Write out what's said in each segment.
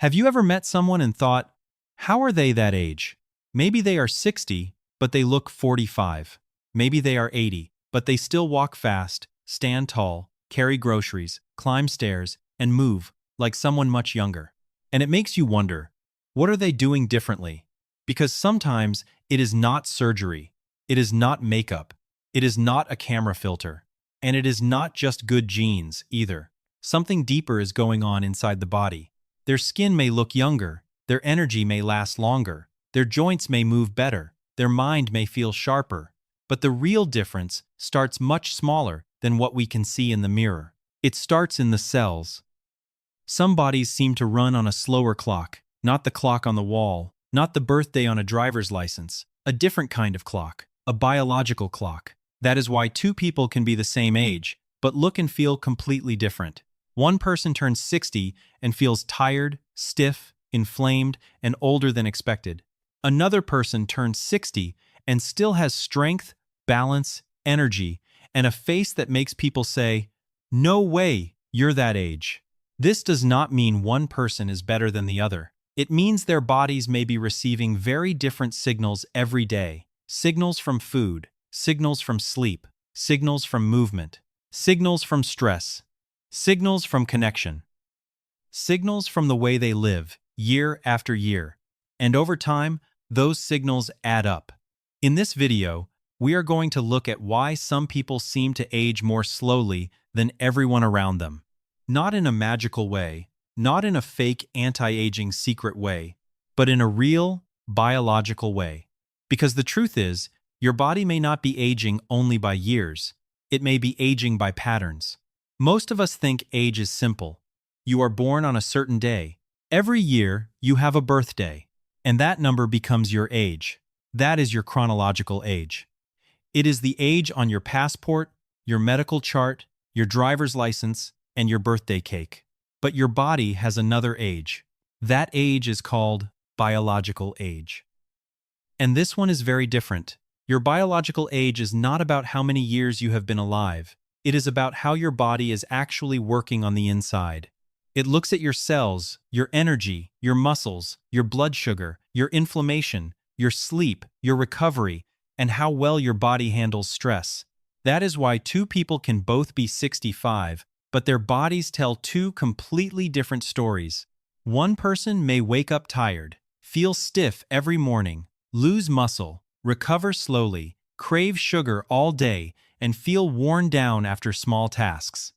Have you ever met someone and thought, how are they that age? Maybe they are 60, but they look 45. Maybe they are 80, but they still walk fast, stand tall, carry groceries, climb stairs, and move like someone much younger. And it makes you wonder, what are they doing differently? Because sometimes it is not surgery, it is not makeup, it is not a camera filter, and it is not just good genes either. Something deeper is going on inside the body. Their skin may look younger, their energy may last longer, their joints may move better, their mind may feel sharper, but the real difference starts much smaller than what we can see in the mirror. It starts in the cells. Some bodies seem to run on a slower clock, not the clock on the wall, not the birthday on a driver's license, a different kind of clock, a biological clock. That is why two people can be the same age, but look and feel completely different. One person turns 60 and feels tired, stiff, inflamed, and older than expected. Another person turns 60 and still has strength, balance, energy, and a face that makes people say, "No way, you're that age." This does not mean one person is better than the other. It means their bodies may be receiving very different signals every day. Signals from food, signals from sleep, signals from movement, signals from stress, signals from connection, signals from the way they live, year after year. And over time, those signals add up. In this video, we are going to look at why some people seem to age more slowly than everyone around them. Not in a magical way, not in a fake anti-aging secret way, but in a real, biological way. Because the truth is, your body may not be aging only by years. It may be aging by patterns. Most of us think age is simple. You are born on a certain day. Every year, you have a birthday, and that number becomes your age. That is your chronological age. It is the age on your passport, your medical chart, your driver's license, and your birthday cake. But your body has another age. That age is called biological age. And this one is very different. Your biological age is not about how many years you have been alive. It is about how your body is actually working on the inside. It looks at your cells, your energy, your muscles, your blood sugar, your inflammation, your sleep, your recovery, and how well your body handles stress. That is why two people can both be 65, but their bodies tell two completely different stories. One person may wake up tired, feel stiff every morning, lose muscle, recover slowly, crave sugar all day, and feel worn down after small tasks.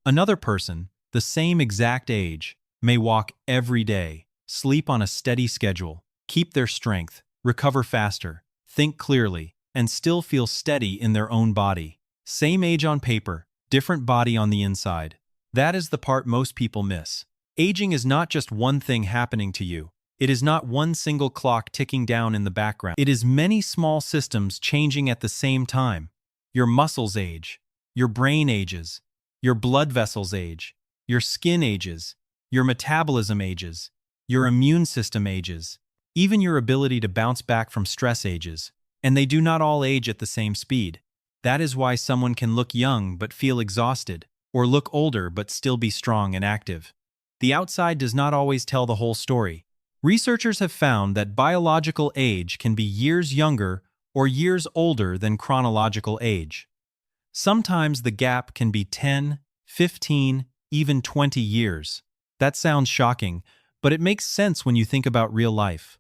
Another person, the same exact age, may walk every day, sleep on a steady schedule, keep their strength, recover faster, think clearly, and still feel steady in their own body. Same age on paper, different body on the inside. That is the part most people miss. Aging is not just one thing happening to you. It is not one single clock ticking down in the background. It is many small systems changing at the same time. Your muscles age, your brain ages, your blood vessels age, your skin ages, your metabolism ages, your immune system ages, even your ability to bounce back from stress ages. And they do not all age at the same speed. That is why someone can look young but feel exhausted, or look older but still be strong and active. The outside does not always tell the whole story. Researchers have found that biological age can be years younger or years older than chronological age. Sometimes the gap can be 10, 15, even 20 years. That sounds shocking, but it makes sense when you think about real life.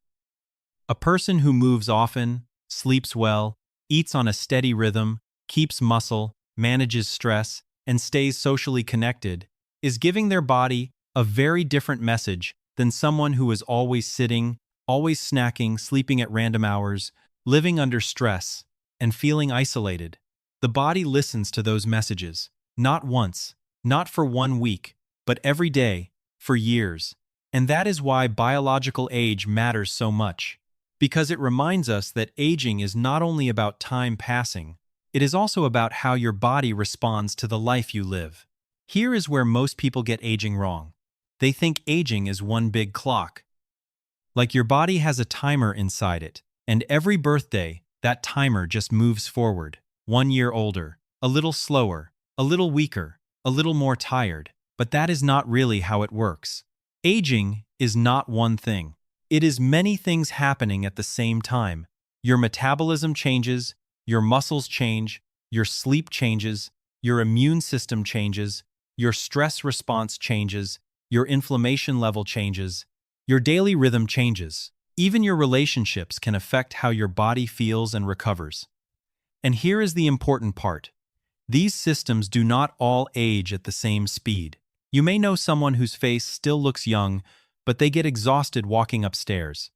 A person who moves often, sleeps well, eats on a steady rhythm, keeps muscle, manages stress, and stays socially connected is giving their body a very different message than someone who is always sitting, always snacking, sleeping at random hours, living under stress, and feeling isolated. The body listens to those messages, not once, not for 1 week, but every day, for years. And that is why biological age matters so much. Because it reminds us that aging is not only about time passing, it is also about how your body responds to the life you live. Here is where most people get aging wrong. They think aging is one big clock. Like your body has a timer inside it, and every birthday, that timer just moves forward, 1 year older, a little slower, a little weaker, a little more tired. But that is not really how it works. Aging is not one thing. It is many things happening at the same time. Your metabolism changes, your muscles change, your sleep changes, your immune system changes, your stress response changes, your inflammation level changes, your daily rhythm changes. Even your relationships can affect how your body feels and recovers. And here is the important part. These systems do not all age at the same speed. You may know someone whose face still looks young, but they get exhausted walking upstairs.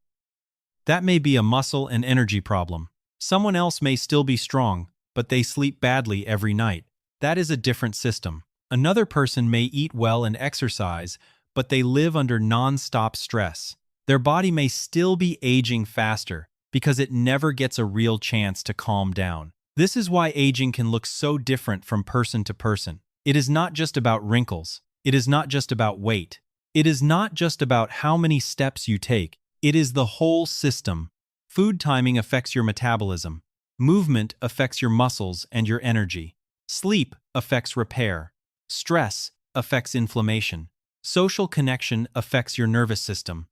That may be a muscle and energy problem. Someone else may still be strong, but they sleep badly every night. That is a different system. Another person may eat well and exercise, but they live under non-stop stress. Their body may still be aging faster because it never gets a real chance to calm down. This is why aging can look so different from person to person. It is not just about wrinkles. It is not just about weight. It is not just about how many steps you take. It is the whole system. Food timing affects your metabolism. Movement affects your muscles and your energy. Sleep affects repair. Stress affects inflammation. Social connection affects your nervous system.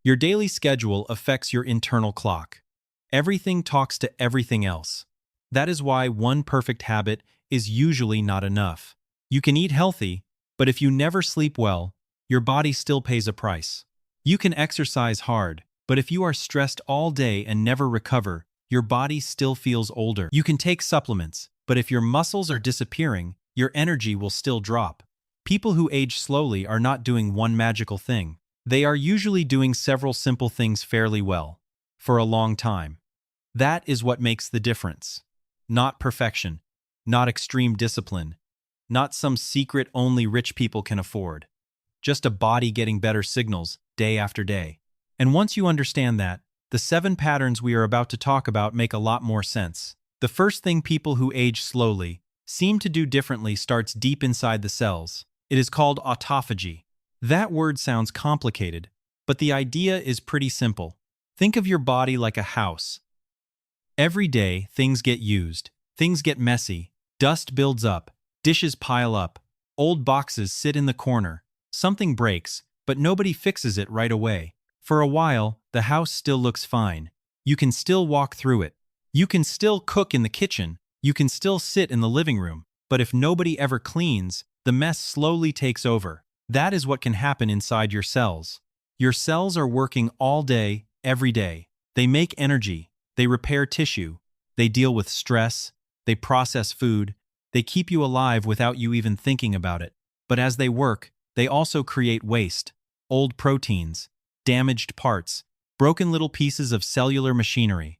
Your daily schedule affects your internal clock. Everything talks to everything else. That is why one perfect habit is usually not enough. You can eat healthy, but if you never sleep well, your body still pays a price. You can exercise hard, but if you are stressed all day and never recover, your body still feels older. You can take supplements, but if your muscles are disappearing, your energy will still drop. People who age slowly are not doing one magical thing. They are usually doing several simple things fairly well, for a long time. That is what makes the difference. Not perfection, not extreme discipline, not some secret only rich people can afford. Just a body getting better signals day after day. And once you understand that, the 7 patterns we are about to talk about make a lot more sense. The first thing people who age slowly seem to do differently starts deep inside the cells. It is called autophagy. That word sounds complicated, but the idea is pretty simple. Think of your body like a house. Every day, things get used, things get messy, dust builds up, dishes pile up, old boxes sit in the corner, something breaks, but nobody fixes it right away. For a while, the house still looks fine. You can still walk through it. You can still cook in the kitchen. You can still sit in the living room. But if nobody ever cleans, the mess slowly takes over. That is what can happen inside your cells. Your cells are working all day, every day. They make energy. They repair tissue. They deal with stress. They process food. They keep you alive without you even thinking about it. But as they work, they also create waste, old proteins, damaged parts, broken little pieces of cellular machinery.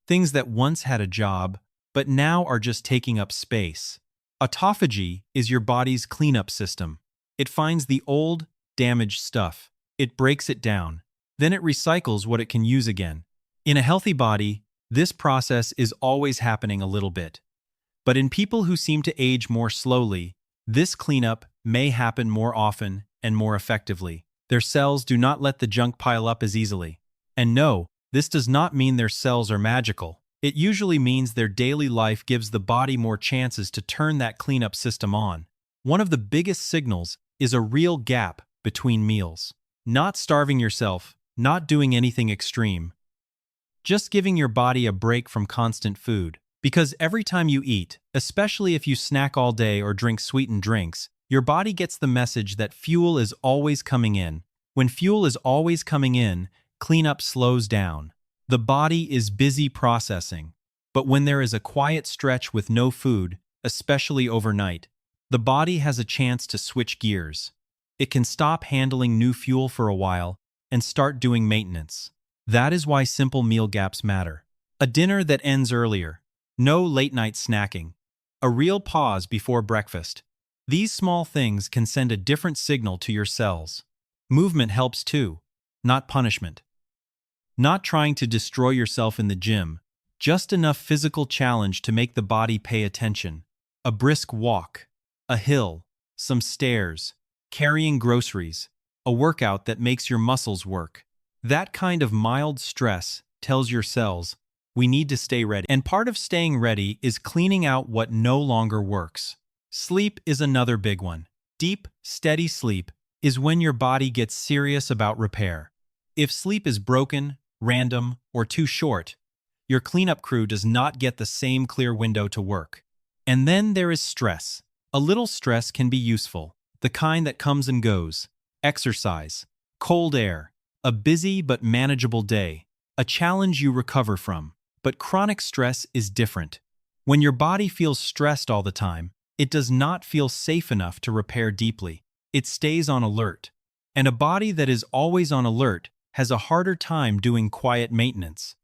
Things that once had a job, but now are just taking up space. Autophagy is your body's cleanup system. It finds the old, damaged stuff. It breaks it down. Then it recycles what it can use again. In a healthy body, this process is always happening a little bit. But in people who seem to age more slowly, this cleanup may happen more often and more effectively. Their cells do not let the junk pile up as easily. And no, this does not mean their cells are magical. It usually means their daily life gives the body more chances to turn that cleanup system on. One of the biggest signals is a real gap between meals. Not starving yourself, not doing anything extreme. Just giving your body a break from constant food. Because every time you eat, especially if you snack all day or drink sweetened drinks, your body gets the message that fuel is always coming in. When fuel is always coming in, cleanup slows down. The body is busy processing. But when there is a quiet stretch with no food, especially overnight, the body has a chance to switch gears. It can stop handling new fuel for a while and start doing maintenance. That is why simple meal gaps matter. A dinner that ends earlier. No late-night snacking. A real pause before breakfast. These small things can send a different signal to your cells. Movement helps too, not punishment. Not trying to destroy yourself in the gym, just enough physical challenge to make the body pay attention. A brisk walk, a hill, some stairs, carrying groceries, a workout that makes your muscles work. That kind of mild stress tells your cells, we need to stay ready. And part of staying ready is cleaning out what no longer works. Sleep is another big one. Deep, steady sleep is when your body gets serious about repair. If sleep is broken, random, or too short, your cleanup crew does not get the same clear window to work. And then there is stress. A little stress can be useful, the kind that comes and goes. Exercise, cold air, a busy but manageable day, a challenge you recover from. But chronic stress is different. When your body feels stressed all the time, it does not feel safe enough to repair deeply. It stays on alert. And a body that is always on alert has a harder time doing quiet maintenance.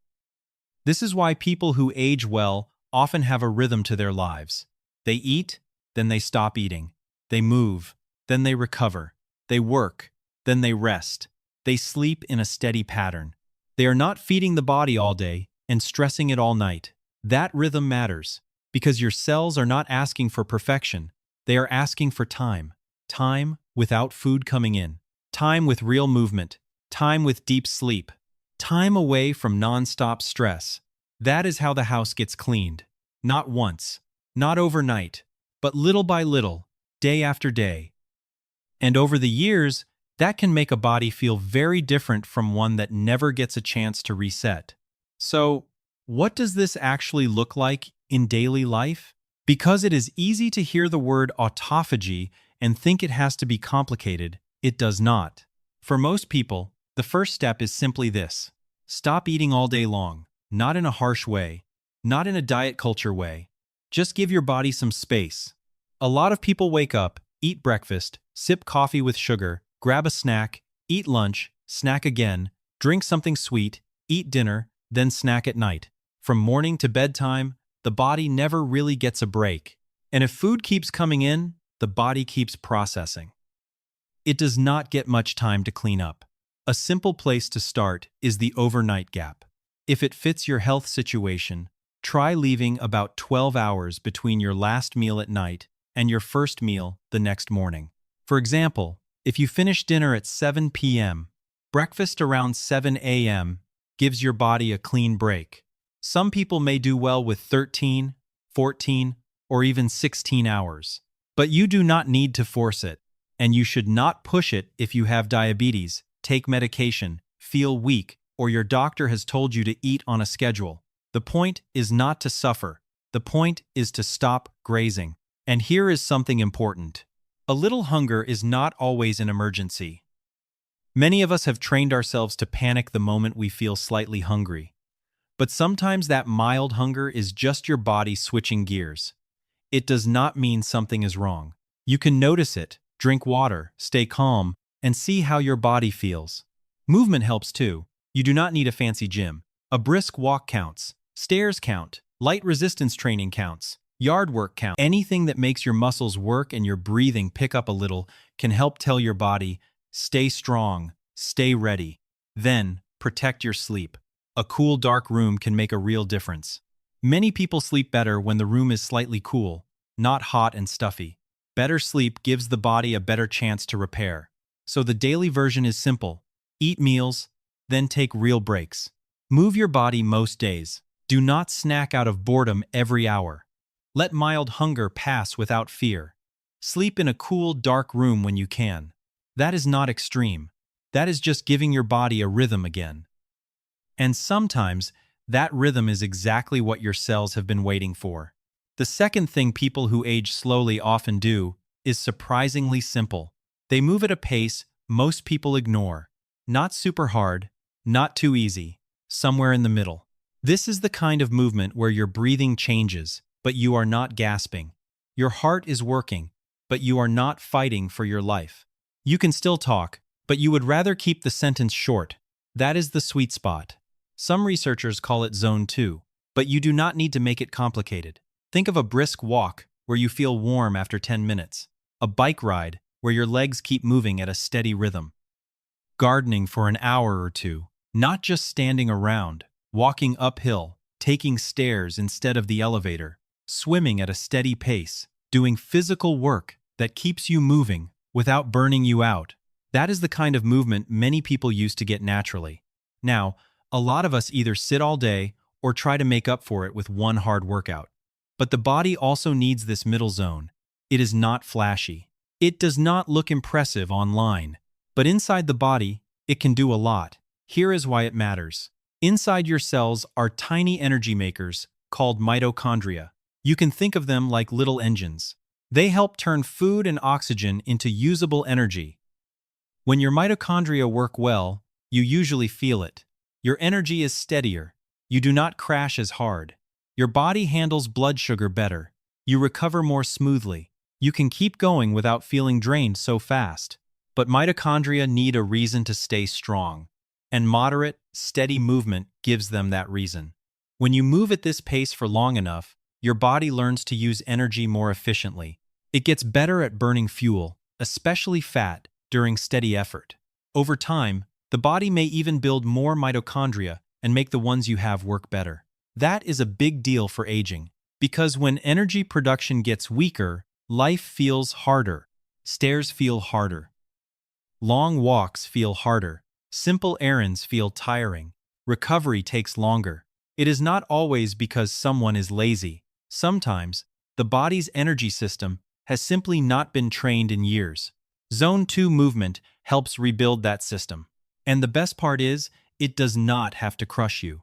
This is why people who age well often have a rhythm to their lives. They eat, then they stop eating. They move, then they recover. They work, then they rest. They sleep in a steady pattern. They are not feeding the body all day and stressing it all night. That rhythm matters, because your cells are not asking for perfection. They are asking for time. Time without food coming in. Time with real movement. Time with deep sleep. Time away from non-stop stress. That is how the house gets cleaned. Not once, not overnight, but little by little, day after day. And over the years, that can make a body feel very different from one that never gets a chance to reset. So, what does this actually look like in daily life? Because it is easy to hear the word autophagy and think it has to be complicated, it does not. For most people, the first step is simply this: stop eating all day long, not in a harsh way, not in a diet culture way. Just give your body some space. A lot of people wake up, eat breakfast, sip coffee with sugar, grab a snack, eat lunch, snack again, drink something sweet, eat dinner, then snack at night. From morning to bedtime, the body never really gets a break. And if food keeps coming in, the body keeps processing. It does not get much time to clean up. A simple place to start is the overnight gap. If it fits your health situation, try leaving about 12 hours between your last meal at night and your first meal the next morning. For example, if you finish dinner at 7 p.m., breakfast around 7 a.m. gives your body a clean break. Some people may do well with 13, 14, or even 16 hours. But you do not need to force it, and you should not push it if you have diabetes, take medication, feel weak, or your doctor has told you to eat on a schedule. The point is not to suffer. The point is to stop grazing. And here is something important. A little hunger is not always an emergency. Many of us have trained ourselves to panic the moment we feel slightly hungry. But sometimes that mild hunger is just your body switching gears. It does not mean something is wrong. You can notice it, drink water, stay calm, and see how your body feels. Movement helps too. You do not need a fancy gym. A brisk walk counts. Stairs count. Light resistance training counts. Yard work counts. Anything that makes your muscles work and your breathing pick up a little can help tell your body, stay strong, stay ready. Then, protect your sleep. A cool, dark room can make a real difference. Many people sleep better when the room is slightly cool, not hot and stuffy. Better sleep gives the body a better chance to repair. So the daily version is simple. Eat meals, then take real breaks. Move your body most days. Do not snack out of boredom every hour. Let mild hunger pass without fear. Sleep in a cool, dark room when you can. That is not extreme. That is just giving your body a rhythm again. And sometimes, that rhythm is exactly what your cells have been waiting for. The second thing people who age slowly often do is surprisingly simple. They move at a pace most people ignore. Not super hard, not too easy, somewhere in the middle. This is the kind of movement where your breathing changes, but you are not gasping. Your heart is working, but you are not fighting for your life. You can still talk, but you would rather keep the sentence short. That is the sweet spot. Some researchers call it Zone 2, but you do not need to make it complicated. Think of a brisk walk where you feel warm after 10 minutes. A bike ride where your legs keep moving at a steady rhythm. Gardening for an hour or two, not just standing around, walking uphill, taking stairs instead of the elevator, swimming at a steady pace, doing physical work that keeps you moving without burning you out. That is the kind of movement many people used to get naturally. Now, a lot of us either sit all day or try to make up for it with one hard workout. But the body also needs this middle zone. It is not flashy. It does not look impressive online, but inside the body, it can do a lot. Here is why it matters. Inside your cells are tiny energy makers called mitochondria. You can think of them like little engines. They help turn food and oxygen into usable energy. When your mitochondria work well, you usually feel it. Your energy is steadier. You do not crash as hard. Your body handles blood sugar better. You recover more smoothly. You can keep going without feeling drained so fast. But mitochondria need a reason to stay strong. And moderate, steady movement gives them that reason. When you move at this pace for long enough, your body learns to use energy more efficiently. It gets better at burning fuel, especially fat, during steady effort. Over time, the body may even build more mitochondria and make the ones you have work better. That is a big deal for aging, because when energy production gets weaker, life feels harder. Stairs feel harder. Long walks feel harder. Simple errands feel tiring. Recovery takes longer. It is not always because someone is lazy. Sometimes, the body's energy system has simply not been trained in years. Zone 2 movement helps rebuild that system. And the best part is, it does not have to crush you.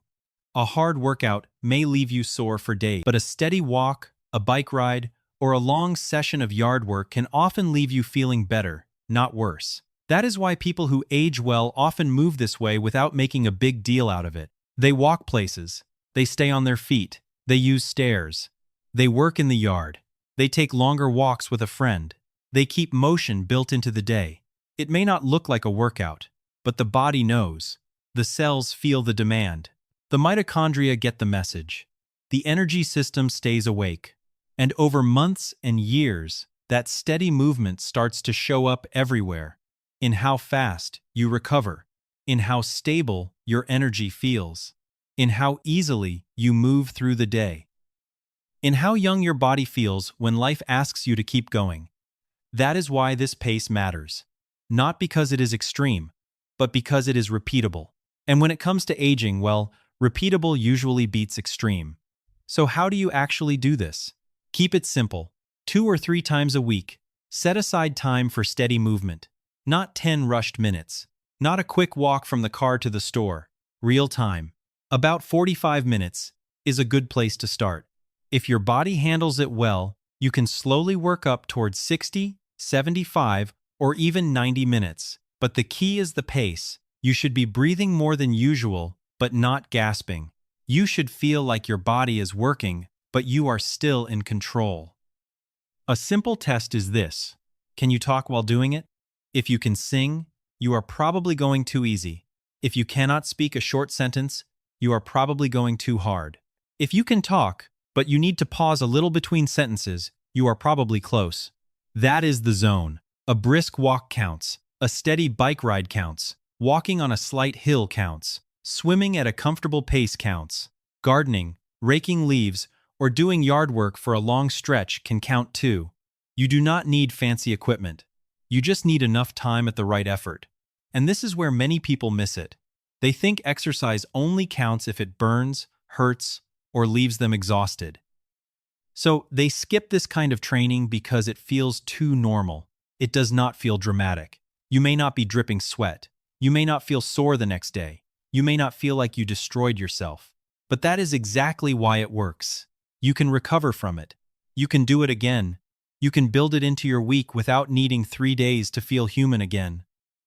A hard workout may leave you sore for days, but a steady walk, a bike ride, or a long session of yard work can often leave you feeling better, not worse. That is why people who age well often move this way without making a big deal out of it. They walk places. They stay on their feet. They use stairs. They work in the yard. They take longer walks with a friend. They keep motion built into the day. It may not look like a workout, but the body knows. The cells feel the demand. The mitochondria get the message. The energy system stays awake. And over months and years, that steady movement starts to show up everywhere. In how fast you recover. In how stable your energy feels. In how easily you move through the day. In how young your body feels when life asks you to keep going. That is why this pace matters. Not because it is extreme, but because it is repeatable. And when it comes to aging, well, repeatable usually beats extreme. So how do you actually do this? Keep it simple. 2 or 3 times a week, set aside time for steady movement. Not 10 rushed minutes. Not a quick walk from the car to the store. Real time. About 45 minutes is a good place to start. If your body handles it well, you can slowly work up towards 60, 75, or even 90 minutes. But the key is the pace. You should be breathing more than usual, but not gasping. You should feel like your body is working, but you are still in control. A simple test is this. Can you talk while doing it? If you can sing, you are probably going too easy. If you cannot speak a short sentence, you are probably going too hard. If you can talk, but you need to pause a little between sentences, you are probably close. That is the zone. A brisk walk counts. A steady bike ride counts. Walking on a slight hill counts. Swimming at a comfortable pace counts. Gardening, raking leaves, or doing yard work for a long stretch can count too. You do not need fancy equipment. You just need enough time at the right effort. And this is where many people miss it. They think exercise only counts if it burns, hurts, or leaves them exhausted. So they skip this kind of training because it feels too normal. It does not feel dramatic. You may not be dripping sweat. You may not feel sore the next day. You may not feel like you destroyed yourself. But that is exactly why it works. You can recover from it. You can do it again. You can build it into your week without needing 3 days to feel human again.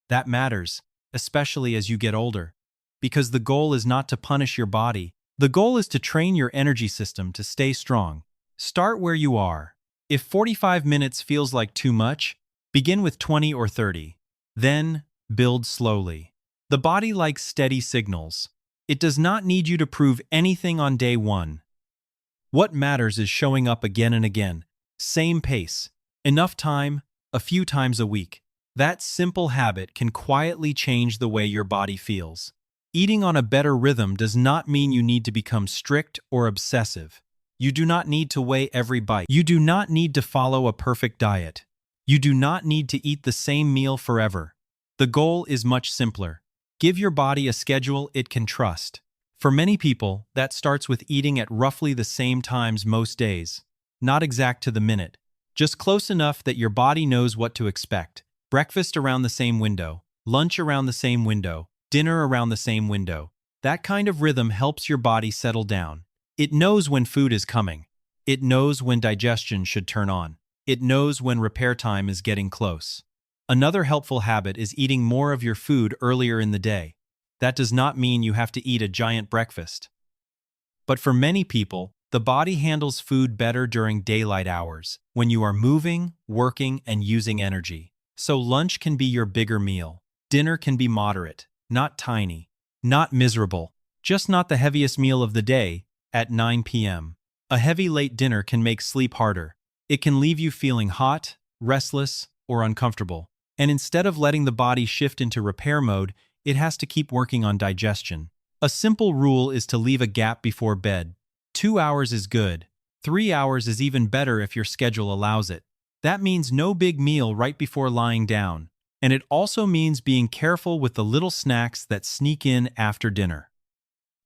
That matters, especially as you get older. Because the goal is not to punish your body. The goal is to train your energy system to stay strong. Start where you are. If 45 minutes feels like too much, begin with 20 or 30. Then, build slowly. The body likes steady signals. It does not need you to prove anything on day 1. What matters is showing up again and again. Same pace. Enough time, a few times a week. That simple habit can quietly change the way your body feels. Eating on a better rhythm does not mean you need to become strict or obsessive. You do not need to weigh every bite. You do not need to follow a perfect diet. You do not need to eat the same meal forever. The goal is much simpler. Give your body a schedule it can trust. For many people, that starts with eating at roughly the same times most days. Not exact to the minute, just close enough that your body knows what to expect. Breakfast around the same window, lunch around the same window, dinner around the same window. That kind of rhythm helps your body settle down. It knows when food is coming. It knows when digestion should turn on. It knows when repair time is getting close. Another helpful habit is eating more of your food earlier in the day. That does not mean you have to eat a giant breakfast. But for many people, the body handles food better during daylight hours, when you are moving, working, and using energy. So lunch can be your bigger meal. Dinner can be moderate, not tiny, not miserable, just not the heaviest meal of the day at 9 p.m. A heavy late dinner can make sleep harder. It can leave you feeling hot, restless, or uncomfortable. And instead of letting the body shift into repair mode, it has to keep working on digestion. A simple rule is to leave a gap before bed. 2 hours is good. 3 hours is even better if your schedule allows it. That means no big meal right before lying down. And it also means being careful with the little snacks that sneak in after dinner.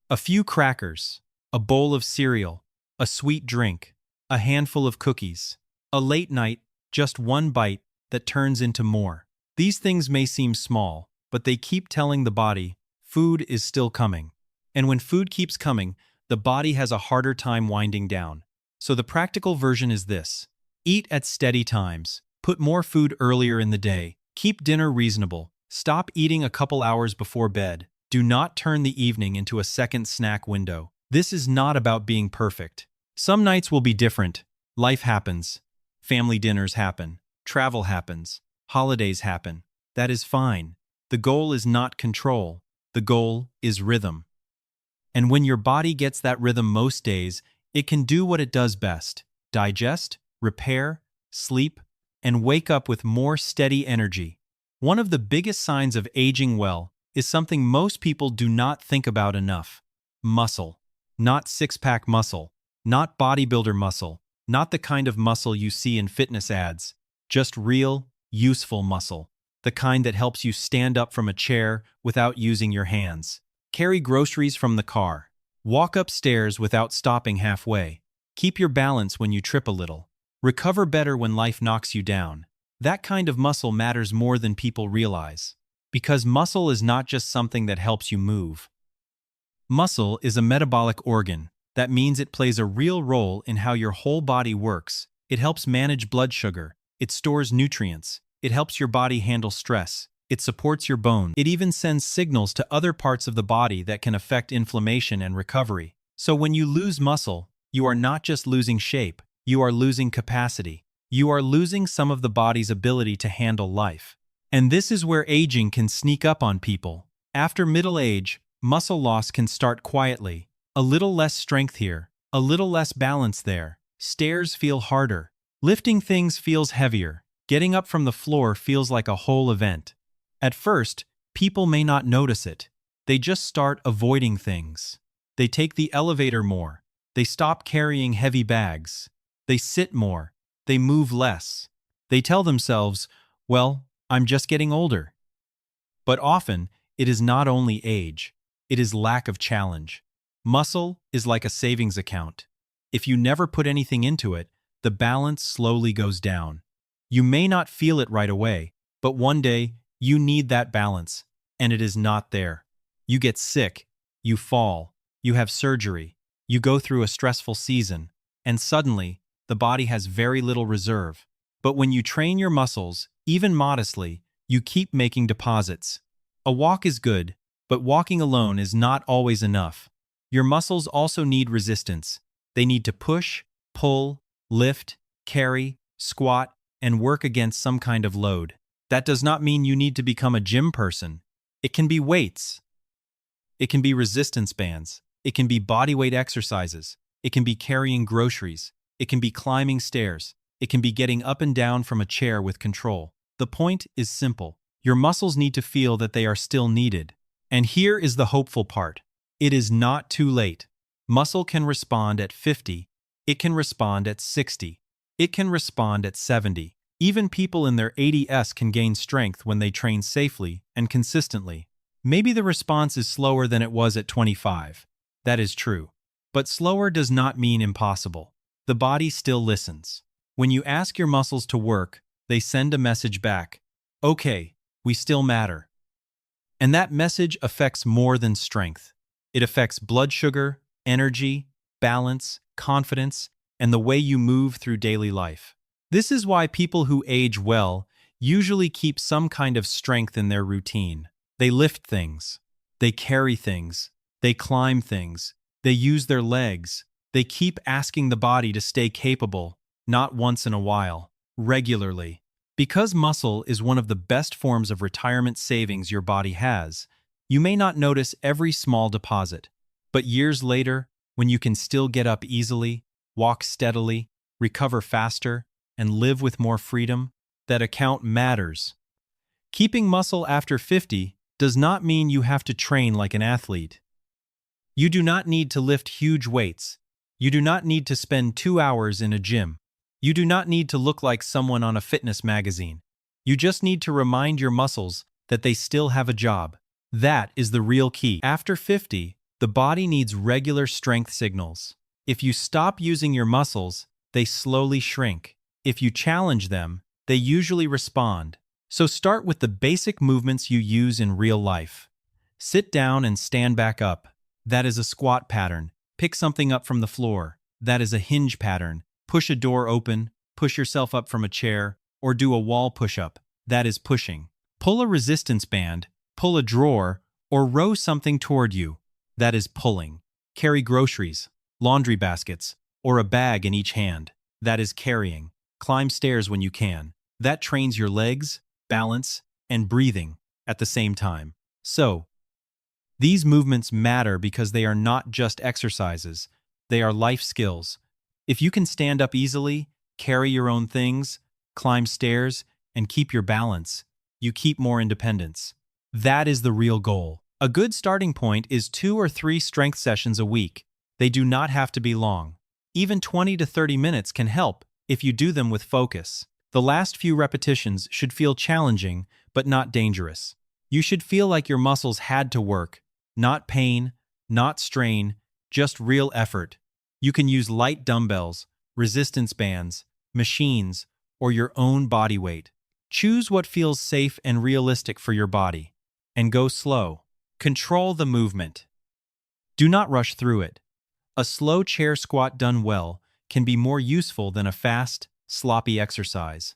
A few crackers, a bowl of cereal, a sweet drink, a handful of cookies. A late night, just one bite that turns into more. These things may seem small, but they keep telling the body, food is still coming. And when food keeps coming, the body has a harder time winding down. So the practical version is this. Eat at steady times. Put more food earlier in the day. Keep dinner reasonable. Stop eating a couple hours before bed. Do not turn the evening into a second snack window. This is not about being perfect. Some nights will be different. Life happens. Family dinners happen. Travel happens. Holidays happen. That is fine. The goal is not control. The goal is rhythm. And when your body gets that rhythm most days, it can do what it does best: digest, repair, sleep, and wake up with more steady energy. One of the biggest signs of aging well is something most people do not think about enough: muscle. Not six-pack muscle, not bodybuilder muscle, not the kind of muscle you see in fitness ads. Just real, useful muscle. The kind that helps you stand up from a chair without using your hands. Carry groceries from the car. Walk upstairs without stopping halfway. Keep your balance when you trip a little. Recover better when life knocks you down. That kind of muscle matters more than people realize. Because muscle is not just something that helps you move. Muscle is a metabolic organ. That means it plays a real role in how your whole body works. It helps manage blood sugar. It stores nutrients. It helps your body handle stress. It supports your bones. It even sends signals to other parts of the body that can affect inflammation and recovery. So when you lose muscle, you are not just losing shape. You are losing capacity. You are losing some of the body's ability to handle life. And this is where aging can sneak up on people. After middle age, muscle loss can start quietly. A little less strength here, a little less balance there. Stairs feel harder. Lifting things feels heavier. Getting up from the floor feels like a whole event. At first, people may not notice it. They just start avoiding things. They take the elevator more. They stop carrying heavy bags. They sit more. They move less. They tell themselves, well, I'm just getting older. But often, it is not only age. It is lack of challenge. Muscle is like a savings account. If you never put anything into it, the balance slowly goes down. You may not feel it right away, but one day you need that balance, and it is not there. You get sick, you fall, you have surgery, you go through a stressful season, and suddenly the body has very little reserve. But when you train your muscles, even modestly, you keep making deposits. A walk is good, but walking alone is not always enough. Your muscles also need resistance. They need to push, pull, lift, carry, squat, and work against some kind of load. That does not mean you need to become a gym person. It can be weights. It can be resistance bands. It can be bodyweight exercises. It can be carrying groceries. It can be climbing stairs. It can be getting up and down from a chair with control. The point is simple. Your muscles need to feel that they are still needed. And here is the hopeful part. It is not too late. Muscle can respond at 50. It can respond at 60. It can respond at 70. Even people in their 80s can gain strength when they train safely and consistently. Maybe the response is slower than it was at 25. That is true. But slower does not mean impossible. The body still listens. When you ask your muscles to work, they send a message back. Okay, we still matter. And that message affects more than strength. It affects blood sugar, energy, balance, confidence, and the way you move through daily life. This is why people who age well usually keep some kind of strength in their routine. They lift things, they carry things, they climb things, they use their legs, they keep asking the body to stay capable, not once in a while, regularly. Because muscle is one of the best forms of retirement savings your body has, you may not notice every small deposit. But years later, when you can still get up easily, walk steadily, recover faster, and live with more freedom, that account matters. Keeping muscle after 50 does not mean you have to train like an athlete. You do not need to lift huge weights. You do not need to spend 2 hours in a gym. You do not need to look like someone on a fitness magazine. You just need to remind your muscles that they still have a job. That is the real key. After 50, the body needs regular strength signals. If you stop using your muscles, they slowly shrink. If you challenge them, they usually respond. So start with the basic movements you use in real life. Sit down and stand back up. That is a squat pattern. Pick something up from the floor. That is a hinge pattern. Push a door open, push yourself up from a chair, or do a wall push-up. That is pushing. Pull a resistance band, pull a drawer, or row something toward you. That is pulling. Carry groceries, laundry baskets, or a bag in each hand. That is carrying. Climb stairs when you can. That trains your legs, balance, and breathing at the same time. So, these movements matter because they are not just exercises. They are life skills. If you can stand up easily, carry your own things, climb stairs, and keep your balance, you keep more independence. That is the real goal. A good starting point is 2 or 3 strength sessions a week. They do not have to be long. Even 20 to 30 minutes can help if you do them with focus. The last few repetitions should feel challenging, but not dangerous. You should feel like your muscles had to work, not pain, not strain, just real effort. You can use light dumbbells, resistance bands, machines, or your own body weight. Choose what feels safe and realistic for your body. And go slow. Control the movement. Do not rush through it. A slow chair squat done well can be more useful than a fast, sloppy exercise.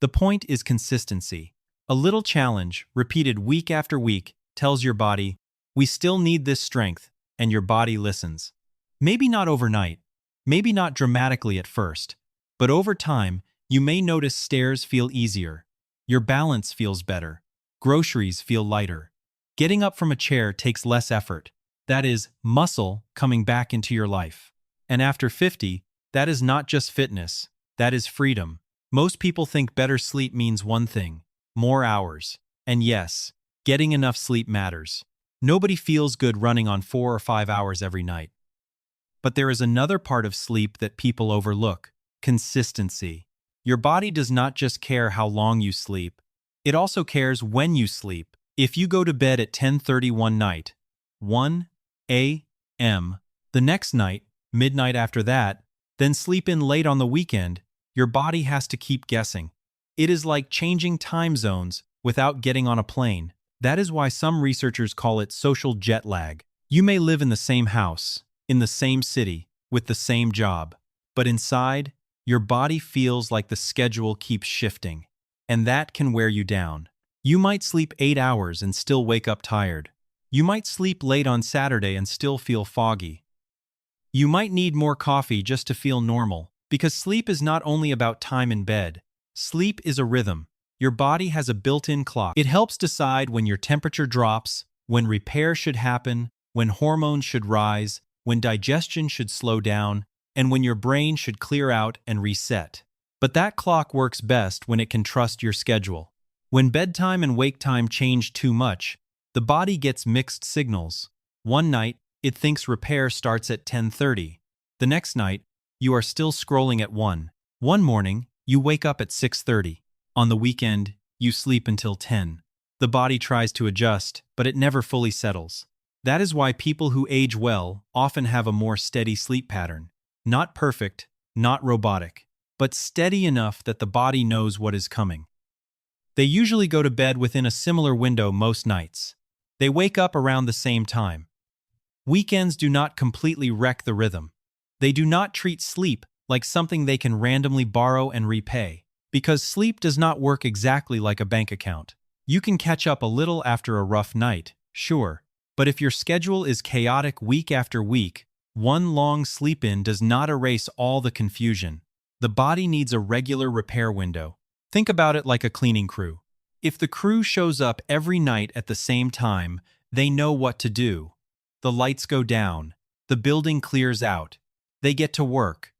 The point is consistency. A little challenge, repeated week after week, tells your body, we still need this strength, and your body listens. Maybe not overnight, maybe not dramatically at first, but over time, you may notice stairs feel easier, your balance feels better, groceries feel lighter. Getting up from a chair takes less effort. That is muscle coming back into your life. And after 50, that is not just fitness, that is freedom. Most people think better sleep means one thing, more hours. And yes, getting enough sleep matters. Nobody feels good running on 4 or 5 hours every night. But there is another part of sleep that people overlook: consistency. Your body does not just care how long you sleep, it also cares when you sleep. If you go to bed at 10:30 one night, 1 a.m., the next night, midnight after that, then sleep in late on the weekend, your body has to keep guessing. It is like changing time zones without getting on a plane. That is why some researchers call it social jet lag. You may live in the same house, in the same city, with the same job, but inside, your body feels like the schedule keeps shifting, and that can wear you down. You might sleep 8 hours and still wake up tired. You might sleep late on Saturday and still feel foggy. You might need more coffee just to feel normal, because sleep is not only about time in bed. Sleep is a rhythm. Your body has a built-in clock. It helps decide when your temperature drops, when repair should happen, when hormones should rise, when digestion should slow down, and when your brain should clear out and reset. But that clock works best when it can trust your schedule. When bedtime and wake time change too much, the body gets mixed signals. One night, it thinks repair starts at 10:30. The next night, you are still scrolling at 1. One morning, you wake up at 6:30. On the weekend, you sleep until 10. The body tries to adjust, but it never fully settles. That is why people who age well often have a more steady sleep pattern. Not perfect, not robotic, but steady enough that the body knows what is coming. They usually go to bed within a similar window most nights. They wake up around the same time. Weekends do not completely wreck the rhythm. They do not treat sleep like something they can randomly borrow and repay, because sleep does not work exactly like a bank account. You can catch up a little after a rough night, sure, but if your schedule is chaotic week after week, one long sleep-in does not erase all the confusion. The body needs a regular repair window. Think about it like a cleaning crew. If the crew shows up every night at the same time, they know what to do. The lights go down. The building clears out. They get to work.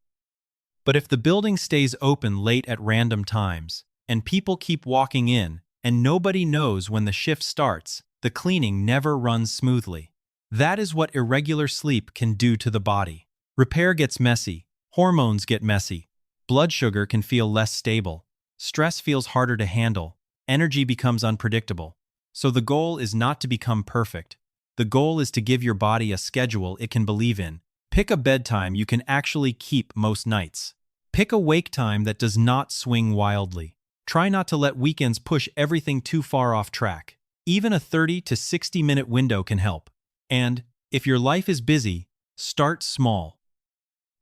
But if the building stays open late at random times, and people keep walking in, and nobody knows when the shift starts, the cleaning never runs smoothly. That is what irregular sleep can do to the body. Repair gets messy. Hormones get messy. Blood sugar can feel less stable. Stress feels harder to handle. Energy becomes unpredictable. So the goal is not to become perfect. The goal is to give your body a schedule it can believe in. Pick a bedtime you can actually keep most nights. Pick a wake time that does not swing wildly. Try not to let weekends push everything too far off track. Even a 30 to 60-minute window can help. And, if your life is busy, start small.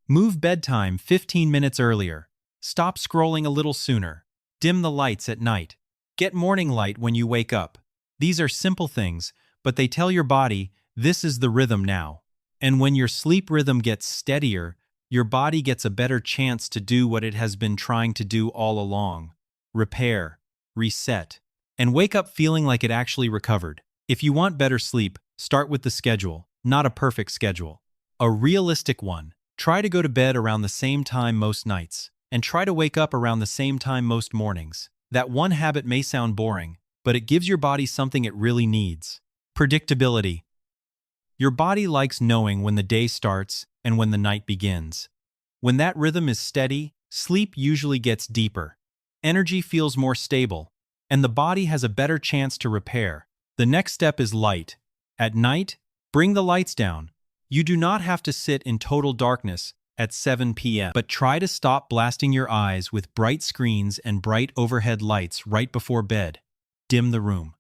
Move bedtime 15 minutes earlier. Stop scrolling a little sooner. Dim the lights at night. Get morning light when you wake up. These are simple things, but they tell your body, this is the rhythm now. And when your sleep rhythm gets steadier, your body gets a better chance to do what it has been trying to do all along. Repair, reset, and wake up feeling like it actually recovered. If you want better sleep, start with the schedule, not a perfect schedule. A realistic one. Try to go to bed around the same time most nights, and try to wake up around the same time most mornings. That one habit may sound boring, but it gives your body something it really needs. Predictability. Your body likes knowing when the day starts and when the night begins. When that rhythm is steady, sleep usually gets deeper. Energy feels more stable, and the body has a better chance to repair. The next step is light. At night, bring the lights down. You do not have to sit in total darkness at 7 p.m., but try to stop blasting your eyes with bright screens and bright overhead lights right before bed. Dim the room.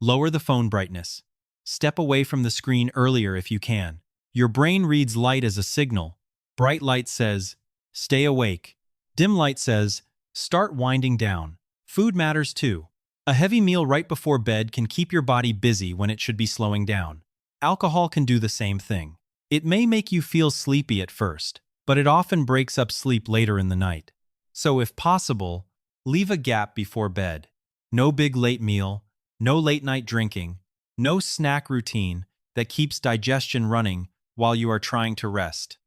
Lower the phone brightness. Step away from the screen earlier if you can. Your brain reads light as a signal. Bright light says, stay awake. Dim light says, start winding down. Food matters too. A heavy meal right before bed can keep your body busy when it should be slowing down. Alcohol can do the same thing. It may make you feel sleepy at first, but it often breaks up sleep later in the night. So if possible, leave a gap before bed. No big late meal, no late night drinking, no snack routine that keeps digestion running while you are trying to rest.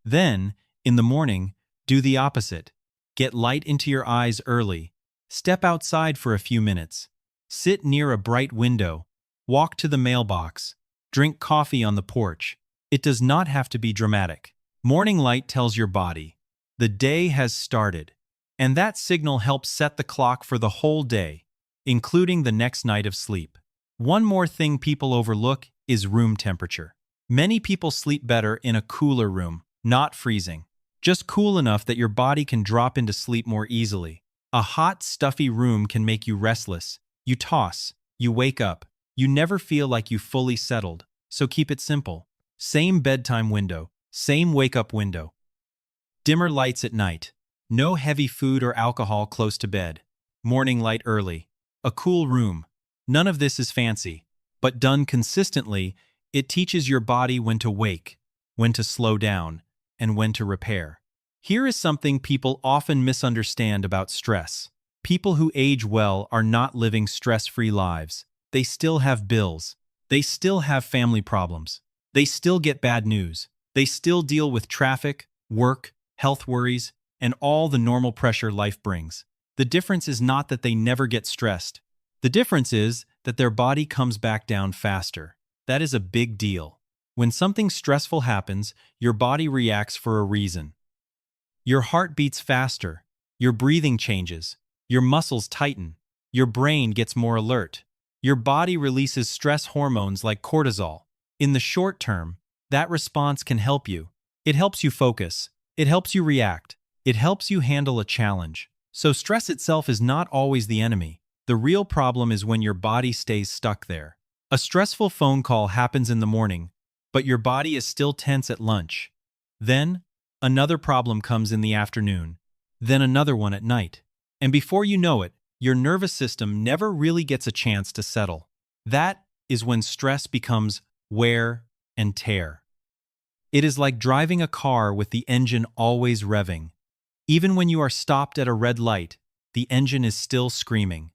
Then, in the morning, do the opposite. Get light into your eyes early. Step outside for a few minutes. Sit near a bright window. Walk to the mailbox. Drink coffee on the porch. It does not have to be dramatic. Morning light tells your body, the day has started. And that signal helps set the clock for the whole day, including the next night of sleep. One more thing people overlook is room temperature. Many people sleep better in a cooler room, not freezing. Just cool enough that your body can drop into sleep more easily. A hot, stuffy room can make you restless. You toss, you wake up. You never feel like you fully settled, so keep it simple. Same bedtime window, same wake-up window. Dimmer lights at night. No heavy food or alcohol close to bed. Morning light early. A cool room. None of this is fancy, but done consistently, it teaches your body when to wake, when to slow down, and when to repair. Here is something people often misunderstand about stress. People who age well are not living stress-free lives. They still have bills. They still have family problems. They still get bad news. They still deal with traffic, work, health worries, and all the normal pressure life brings. The difference is not that they never get stressed. The difference is that their body comes back down faster. That is a big deal. When something stressful happens, your body reacts for a reason. Your heart beats faster. Your breathing changes. Your muscles tighten. Your brain gets more alert. Your body releases stress hormones like cortisol. In the short term, that response can help you. It helps you focus. It helps you react. It helps you handle a challenge. So stress itself is not always the enemy. The real problem is when your body stays stuck there. A stressful phone call happens in the morning, but your body is still tense at lunch. Then, another problem comes in the afternoon. Then another one at night. And before you know it, your nervous system never really gets a chance to settle. That is when stress becomes wear and tear. It is like driving a car with the engine always revving. Even when you are stopped at a red light, the engine is still screaming.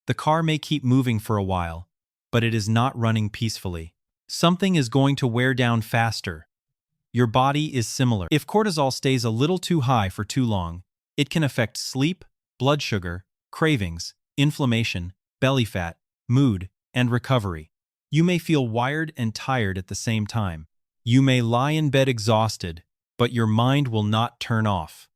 The car may keep moving for a while, but it is not running peacefully. Something is going to wear down faster. Your body is similar. If cortisol stays a little too high for too long, it can affect sleep, blood sugar, cravings, inflammation, belly fat, mood, and recovery. You may feel wired and tired at the same time. You may lie in bed exhausted, but your mind will not turn off.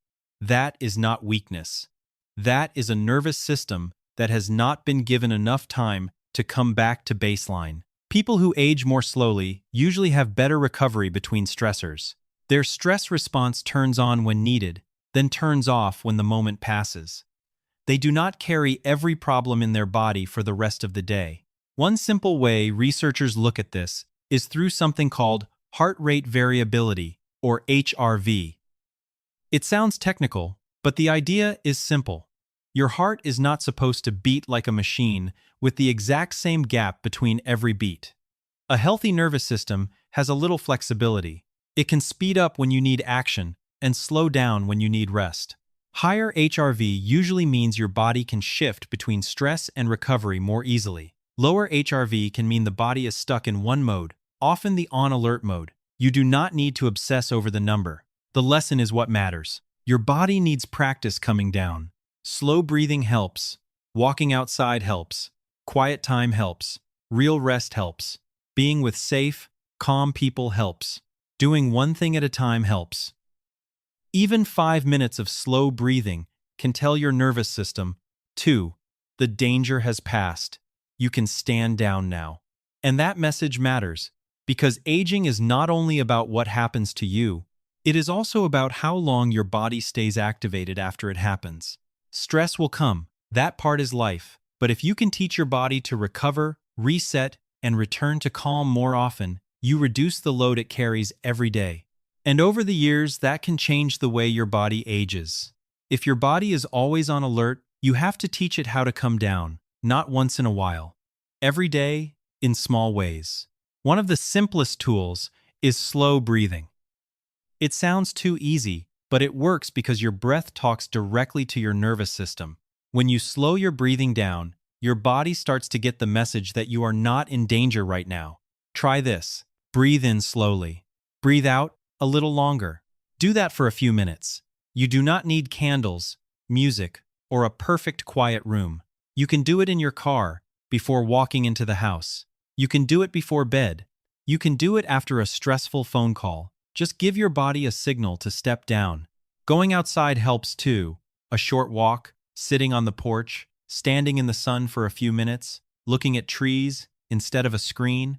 That is not weakness. That is a nervous system that has not been given enough time to come back to baseline. People who age more slowly usually have better recovery between stressors. Their stress response turns on when needed, then turns off when the moment passes. They do not carry every problem in their body for the rest of the day. One simple way researchers look at this is through something called heart rate variability, or HRV. It sounds technical, but the idea is simple. Your heart is not supposed to beat like a machine with the exact same gap between every beat. A healthy nervous system has a little flexibility. It can speed up when you need action and slow down when you need rest. Higher HRV usually means your body can shift between stress and recovery more easily. Lower HRV can mean the body is stuck in one mode, often the on-alert mode. You do not need to obsess over the number. The lesson is what matters. Your body needs practice coming down. Slow breathing helps. Walking outside helps. Quiet time helps. Real rest helps. Being with safe, calm people helps. Doing one thing at a time helps. Even 5 minutes of slow breathing can tell your nervous system, 2, the danger has passed. You can stand down now. And that message matters, because aging is not only about what happens to you, it is also about how long your body stays activated after it happens. Stress will come. That part is life. But if you can teach your body to recover, reset, and return to calm more often, you reduce the load it carries every day. And over the years, that can change the way your body ages. If your body is always on alert, you have to teach it how to come down, not once in a while. Every day, in small ways. One of the simplest tools is slow breathing. It sounds too easy, but it works because your breath talks directly to your nervous system. When you slow your breathing down, your body starts to get the message that you are not in danger right now. Try this. Breathe in slowly. Breathe out a little longer. Do that for a few minutes. You do not need candles, music, or a perfect quiet room. You can do it in your car, before walking into the house. You can do it before bed. You can do it after a stressful phone call. Just give your body a signal to step down. Going outside helps too. A short walk, sitting on the porch, standing in the sun for a few minutes, looking at trees instead of a screen.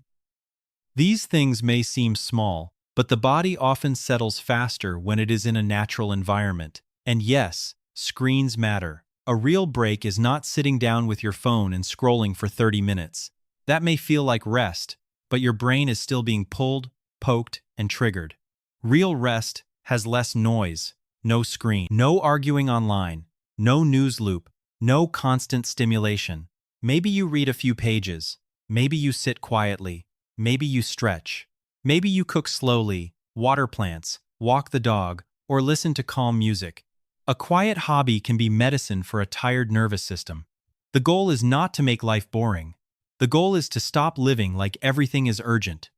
These things may seem small, but the body often settles faster when it is in a natural environment. And yes, screens matter. A real break is not sitting down with your phone and scrolling for 30 minutes. That may feel like rest, but your brain is still being pulled, poked, and triggered. Real rest has less noise, no screen, no arguing online, no news loop, no constant stimulation. Maybe you read a few pages. Maybe you sit quietly. Maybe you stretch. Maybe you cook slowly, water plants, walk the dog, or listen to calm music. A quiet hobby can be medicine for a tired nervous system. The goal is not to make life boring. The goal is to stop living like everything is urgent.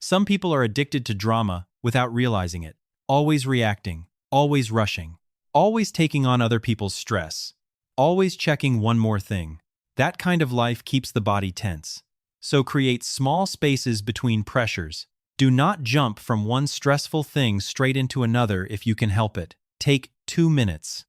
Some people are addicted to drama without realizing it, always reacting, always rushing, always taking on other people's stress, always checking one more thing. That kind of life keeps the body tense. So create small spaces between pressures. Do not jump from one stressful thing straight into another if you can help it. Take 2 minutes.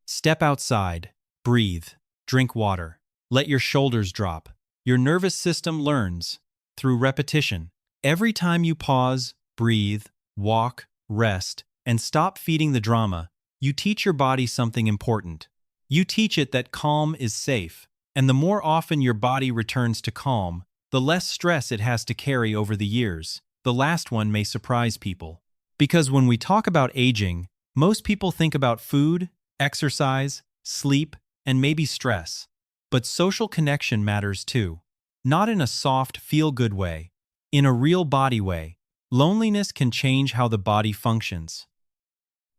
Step outside. Breathe. Drink water. Let your shoulders drop. Your nervous system learns through repetition. Every time you pause, breathe, walk, rest, and stop feeding the drama, you teach your body something important. You teach it that calm is safe, and the more often your body returns to calm, the less stress it has to carry over the years. The last one may surprise people. Because when we talk about aging, most people think about food, exercise, sleep, and maybe stress. But social connection matters too. Not in a soft, feel-good way. In a real body way. Loneliness can change how the body functions.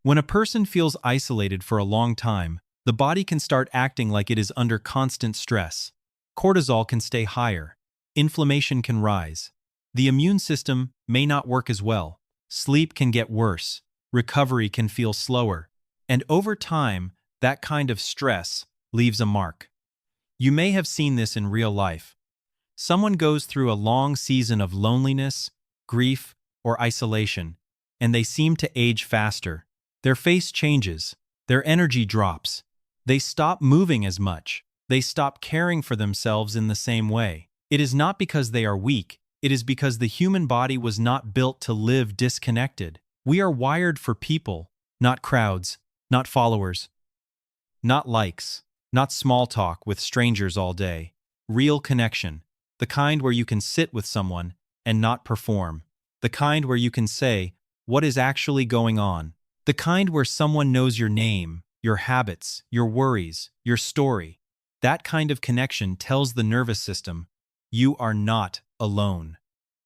When a person feels isolated for a long time, the body can start acting like it is under constant stress. Cortisol can stay higher. Inflammation can rise. The immune system may not work as well. Sleep can get worse. Recovery can feel slower. And over time, that kind of stress leaves a mark. You may have seen this in real life. Someone goes through a long season of loneliness, grief, or isolation, and they seem to age faster. Their face changes. Their energy drops. They stop moving as much. They stop caring for themselves in the same way. It is not because they are weak. It is because the human body was not built to live disconnected. We are wired for people, not crowds, not followers, not likes, not small talk with strangers all day. Real connection, the kind where you can sit with someone and not perform. The kind where you can say, what is actually going on? The kind where someone knows your name, your habits, your worries, your story. That kind of connection tells the nervous system, you are not alone.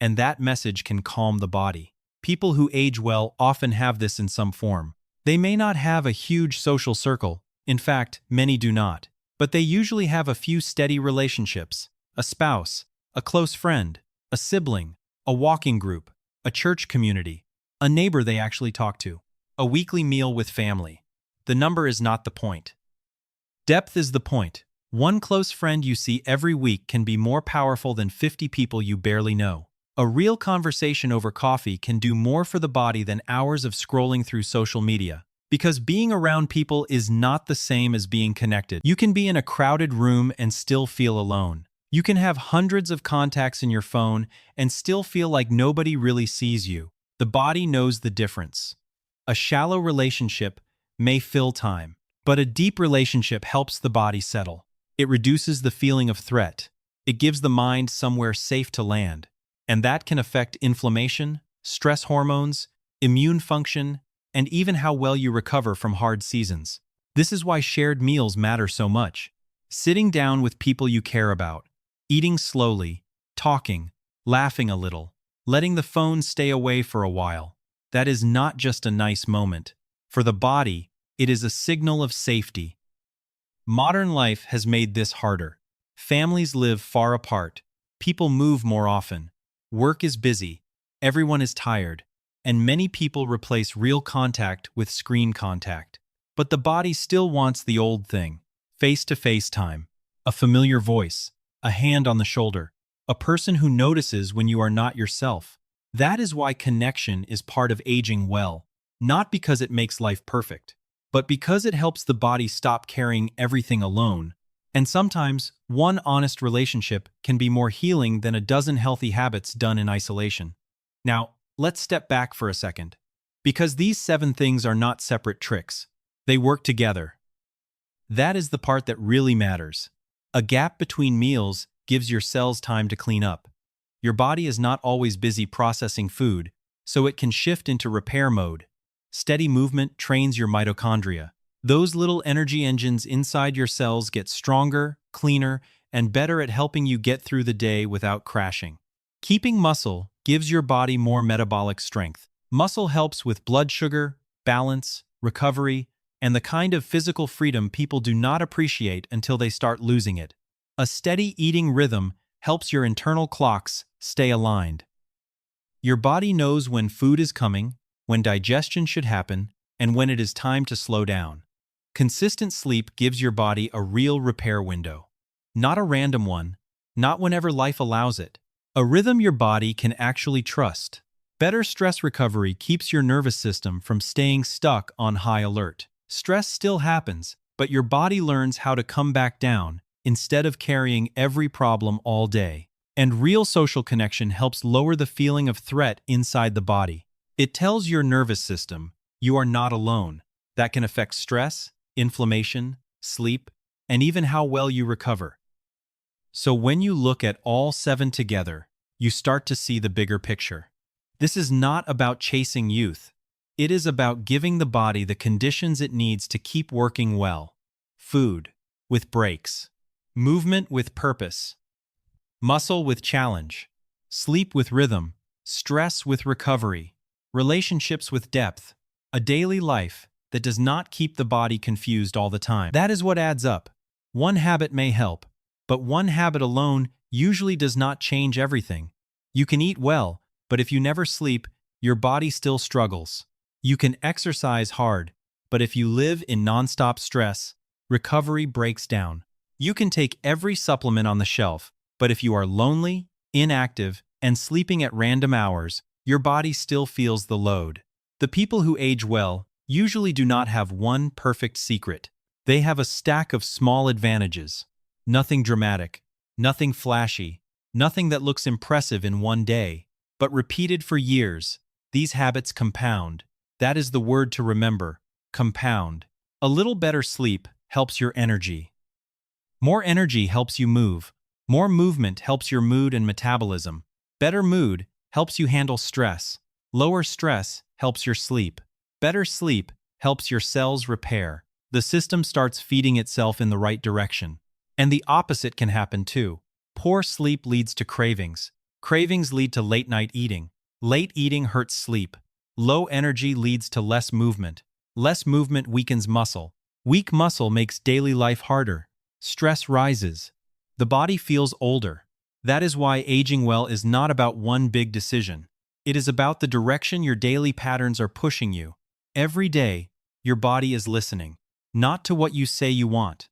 And that message can calm the body. People who age well often have this in some form. They may not have a huge social circle. In fact, many do not. But they usually have a few steady relationships. A spouse, a close friend, a sibling, a walking group, a church community, a neighbor they actually talk to, a weekly meal with family. The number is not the point. Depth is the point. One close friend you see every week can be more powerful than 50 people you barely know. A real conversation over coffee can do more for the body than hours of scrolling through social media. Because being around people is not the same as being connected. You can be in a crowded room and still feel alone. You can have hundreds of contacts in your phone and still feel like nobody really sees you. The body knows the difference. A shallow relationship may fill time, but a deep relationship helps the body settle. It reduces the feeling of threat. It gives the mind somewhere safe to land. And that can affect inflammation, stress hormones, immune function, and even how well you recover from hard seasons. This is why shared meals matter so much. Sitting down with people you care about, eating slowly, talking, laughing a little, letting the phone stay away for a while. That is not just a nice moment. For the body, it is a signal of safety. Modern life has made this harder. Families live far apart. People move more often. Work is busy. Everyone is tired. And many people replace real contact with screen contact. But the body still wants the old thing. Face-to-face time. A familiar voice. A hand on the shoulder. A person who notices when you are not yourself. That is why connection is part of aging well. Not because it makes life perfect, but because it helps the body stop carrying everything alone. And sometimes, one honest relationship can be more healing than a dozen healthy habits done in isolation. Now, let's step back for a second. Because these 7 things are not separate tricks. They work together. That is the part that really matters. A gap between meals gives your cells time to clean up. Your body is not always busy processing food, so it can shift into repair mode. Steady movement trains your mitochondria. Those little energy engines inside your cells get stronger, cleaner, and better at helping you get through the day without crashing. Keeping muscle gives your body more metabolic strength. Muscle helps with blood sugar, balance, recovery, and the kind of physical freedom people do not appreciate until they start losing it. A steady eating rhythm helps your internal clocks stay aligned. Your body knows when food is coming, when digestion should happen, and when it is time to slow down. Consistent sleep gives your body a real repair window. Not a random one, not whenever life allows it. A rhythm your body can actually trust. Better stress recovery keeps your nervous system from staying stuck on high alert. Stress still happens, but your body learns how to come back down instead of carrying every problem all day. And real social connection helps lower the feeling of threat inside the body. It tells your nervous system, you are not alone. that can affect stress, inflammation, sleep, and even how well you recover. So when you look at all 7 together, you start to see the bigger picture. This is not about chasing youth. It is about giving the body the conditions it needs to keep working well. Food with breaks, movement with purpose, muscle with challenge, sleep with rhythm, stress with recovery, relationships with depth, a daily life that does not keep the body confused all the time. That is what adds up. One habit may help, but one habit alone usually does not change everything. You can eat well, but if you never sleep, your body still struggles. You can exercise hard, but if you live in nonstop stress, recovery breaks down. You can take every supplement on the shelf, but if you are lonely, inactive, and sleeping at random hours, your body still feels the load. The people who age well usually do not have one perfect secret. They have a stack of small advantages. Nothing dramatic, nothing flashy, nothing that looks impressive in one day, but repeated for years. These habits compound. That is the word to remember, compound. A little better sleep helps your energy. More energy helps you move. More movement helps your mood and metabolism. Better mood helps you handle stress. Lower stress helps your sleep. Better sleep helps your cells repair. The system starts feeding itself in the right direction. And the opposite can happen too. Poor sleep leads to cravings. Cravings lead to late-night eating. Late eating hurts sleep. Low energy leads to less movement. Less movement weakens muscle. Weak muscle makes daily life harder. Stress rises. The body feels older. That is why aging well is not about one big decision. It is about the direction your daily patterns are pushing you. Every day, your body is listening, not to what you say you want,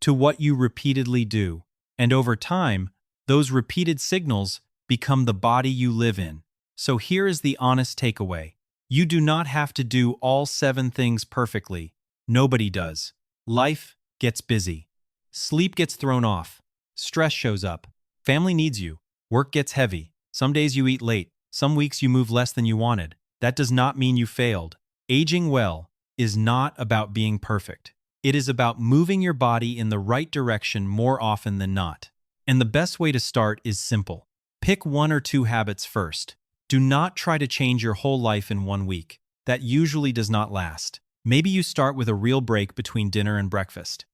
to what you repeatedly do. And over time, those repeated signals become the body you live in. So here is the honest takeaway. You do not have to do all 7 things perfectly. Nobody does. Life gets busy. Sleep gets thrown off. Stress shows up. Family needs you. Work gets heavy. Some days you eat late. Some weeks you move less than you wanted. That does not mean you failed. Aging well is not about being perfect. It is about moving your body in the right direction more often than not. And the best way to start is simple. Pick 1 or 2 habits first. Do not try to change your whole life in 1 week. That usually does not last. Maybe you start with a real break between dinner and breakfast.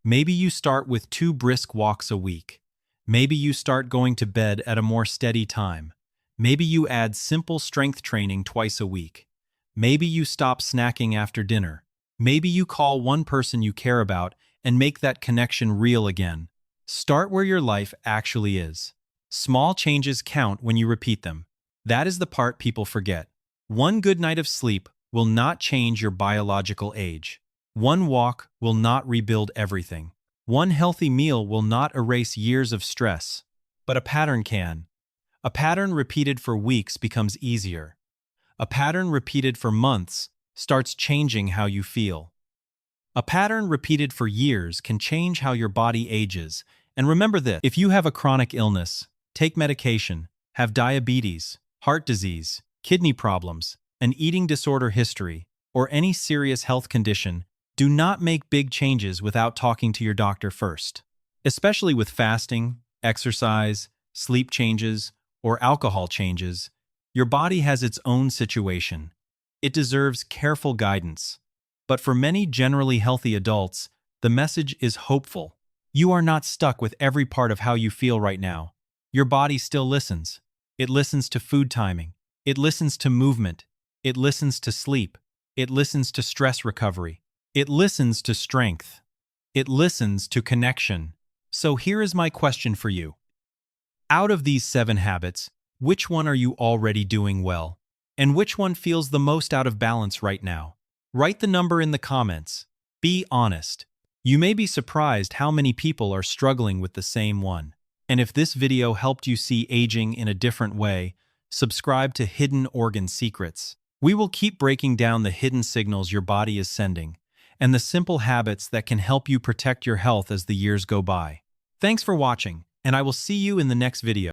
Maybe you start with 2 brisk walks a week. Maybe you start going to bed at a more steady time. Maybe you add simple strength training twice a week. Maybe you stop snacking after dinner. Maybe you call one person you care about and make that connection real again. Start where your life actually is. Small changes count when you repeat them. That is the part people forget. 1 good night of sleep will not change your biological age. 1 walk will not rebuild everything. 1 healthy meal will not erase years of stress. But a pattern can. A pattern repeated for weeks becomes easier. A pattern repeated for months starts changing how you feel. A pattern repeated for years can change how your body ages. And remember this, if you have a chronic illness, take medication, have diabetes, heart disease, kidney problems, an eating disorder history, or any serious health condition, do not make big changes without talking to your doctor first. Especially with fasting, exercise, sleep changes, or alcohol changes, your body has its own situation. It deserves careful guidance. But for many generally healthy adults, the message is hopeful. You are not stuck with every part of how you feel right now. Your body still listens. It listens to food timing. It listens to movement. It listens to sleep. It listens to stress recovery. It listens to strength. It listens to connection. So here is my question for you. Out of these 7 habits, which one are you already doing well? And which one feels the most out of balance right now? Write the number in the comments. Be honest. You may be surprised how many people are struggling with the same one. And if this video helped you see aging in a different way, subscribe to Hidden Organ Secrets. We will keep breaking down the hidden signals your body is sending and the simple habits that can help you protect your health as the years go by. Thanks for watching, and I will see you in the next video.